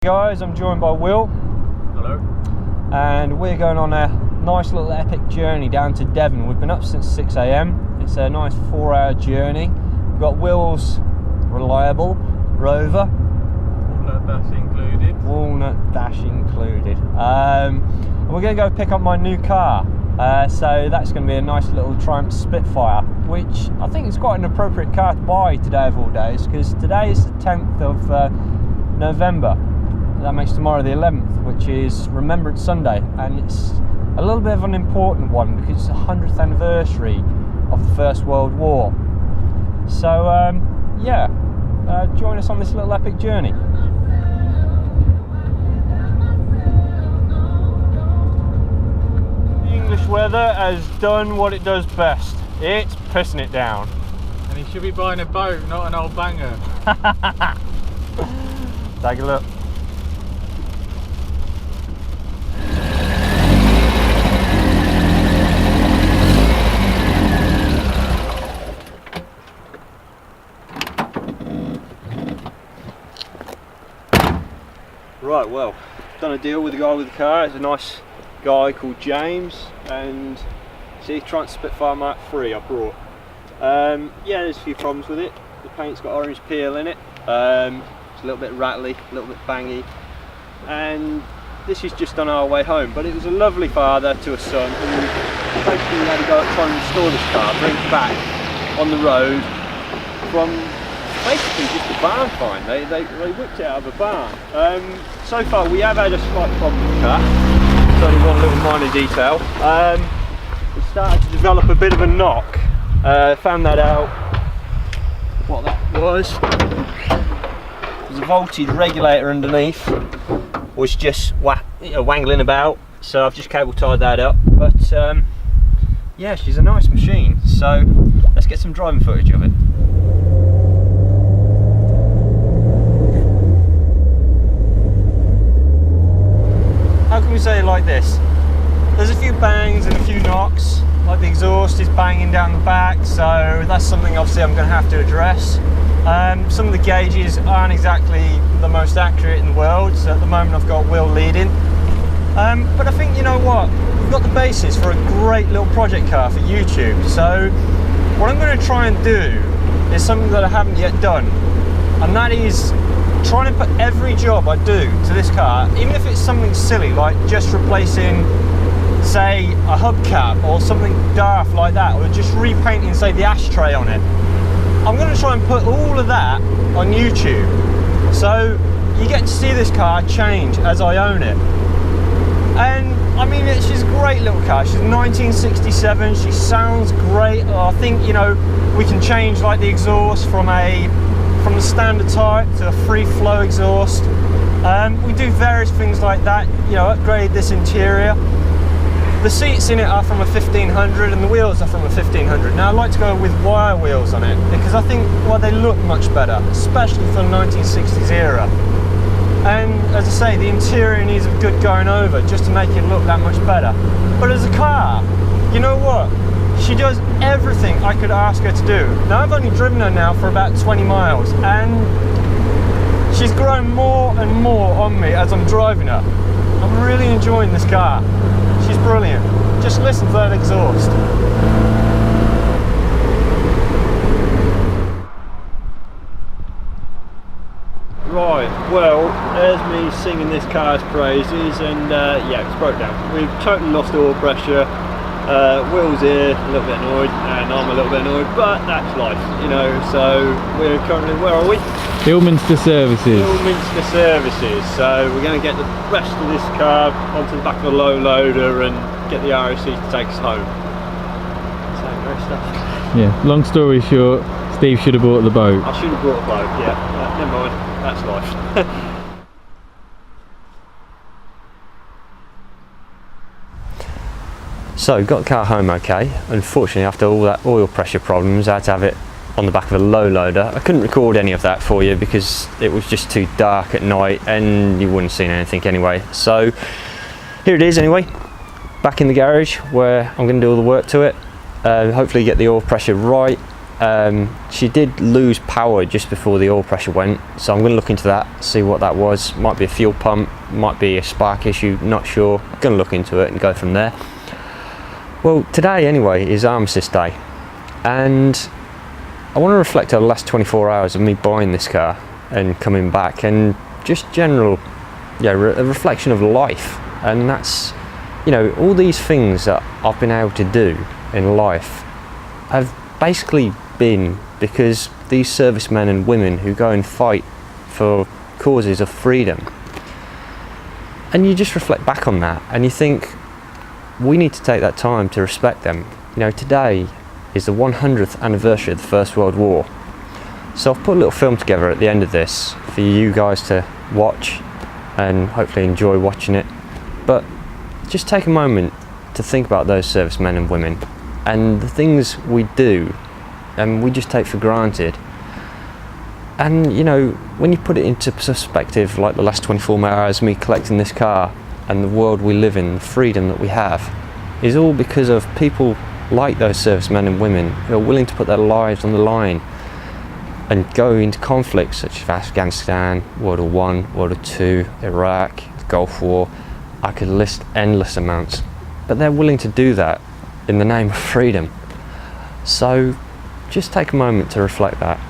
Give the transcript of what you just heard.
Guys, I'm joined by Will. Hello. And we're going on a nice little epic journey down to Devon. We've been up since 6 AM. It's a nice 4-hour journey. We've got Will's reliable Rover. Walnut dash included. Walnut dash included. And we're going to go pick up my new car. So that's going to be a nice little Triumph Spitfire, which I think is quite an appropriate car to buy today of all days, because today is the 10th of November. That makes tomorrow the 11th, which is Remembrance Sunday, and it's a little bit of an important one because it's the 100th anniversary of the First World War. So join us on this little epic journey. The English weather has done what it does best. It's pissing it down. And he should be buying a boat, not an old banger. Take a look. Right, well, done a deal with the guy with the car. It's a nice guy called James, and see, Triumph Spitfire Mark III I brought. Yeah, there's a few problems with it. The paint's got orange peel in it. It's a little bit rattly, a little bit bangy, and this is just on our way home. But it was a lovely father to a son who basically had to go and try and restore this car, bring it back on the road from basically just a barn find. They whipped it out of a barn. So far we have had a slight problem with the car. It's only one little minor detail. It started to develop a bit of a knock. Found that out. What that was a voltage regulator underneath was just wangling about. So I've just cable tied that up. But yeah, she's a nice machine. So let's get some driving footage of it. How can we say it like this? There's a few bangs and a few knocks, like the exhaust is banging down the back, so that's something obviously I'm going to have to address. Some of the gauges aren't exactly the most accurate in the world, so at the moment I've got Will leading. But I think, you know what, we've got the basis for a great little project car for YouTube. So what I'm going to try and do is something that I haven't yet done, and that is trying to put every job I do to this car, even if it's something silly like just replacing, say, a hubcap or something daft like that, or just repainting, say, the ashtray on it. I'm going to try and put all of that on YouTube, so you get to see this car change as I own it. And I mean, she's a great little car. She's 1967. She sounds great. I think, you know, we can change like the exhaust from the standard type to a free flow exhaust. We do various things like that, you know, upgrade this interior. The seats in it are from a 1500 and the wheels are from a 1500. Now I like to go with wire wheels on it because I think, well, they look much better, especially for the 1960s era. And as I say, the interior needs a good going over just to make it look that much better. But as a car, you know what? She does everything I could ask her to do. Now I've only driven her now for about 20 miles and she's grown more and more on me as I'm driving her. I'm really enjoying this car. She's brilliant. Just listen to that exhaust. Right, well, there's me singing this car's praises, and yeah, it's broke down. We've totally lost oil pressure. Will's here, a little bit annoyed, and I'm a little bit annoyed, but that's life, you know. So we're currently, where are we? Ilminster Services. Ilminster Services. So we're going to get the rest of this car onto the back of a low loader and get the ROC to take us home. So great stuff. Yeah, long story short, Steve should have bought the boat. I should have brought a boat, yeah. Never mind, that's life. So got the car home okay. Unfortunately, after all that oil pressure problems, I had to have it on the back of a low loader. I couldn't record any of that for you because it was just too dark at night and you wouldn't have seen anything anyway. So here it is anyway, back in the garage where I'm going to do all the work to it. Hopefully get the oil pressure right, She did lose power just before the oil pressure went, so I'm going to look into that, see what that was. Might be a fuel pump, might be a spark issue, not sure. I'm going to look into it and go from there. Well, today anyway is Armistice Day, and I want to reflect on the last 24 hours of me buying this car and coming back, and just general, a reflection of life. And that's, all these things that I've been able to do in life have basically been because these servicemen and women who go and fight for causes of freedom. And you just reflect back on that and you think, we need to take that time to respect them. Today is the 100th anniversary of the First World War. So I've put a little film together at the end of this for you guys to watch and hopefully enjoy watching it. But just take a moment to think about those servicemen and women and the things we do and we just take for granted. And when you put it into perspective, like the last 24 hours, me collecting this car and the world we live in, the freedom that we have, is all because of people like those servicemen and women who are willing to put their lives on the line and go into conflicts such as Afghanistan, World War I, World War II, Iraq, the Gulf War. I could list endless amounts, but they're willing to do that in the name of freedom. So just take a moment to reflect that.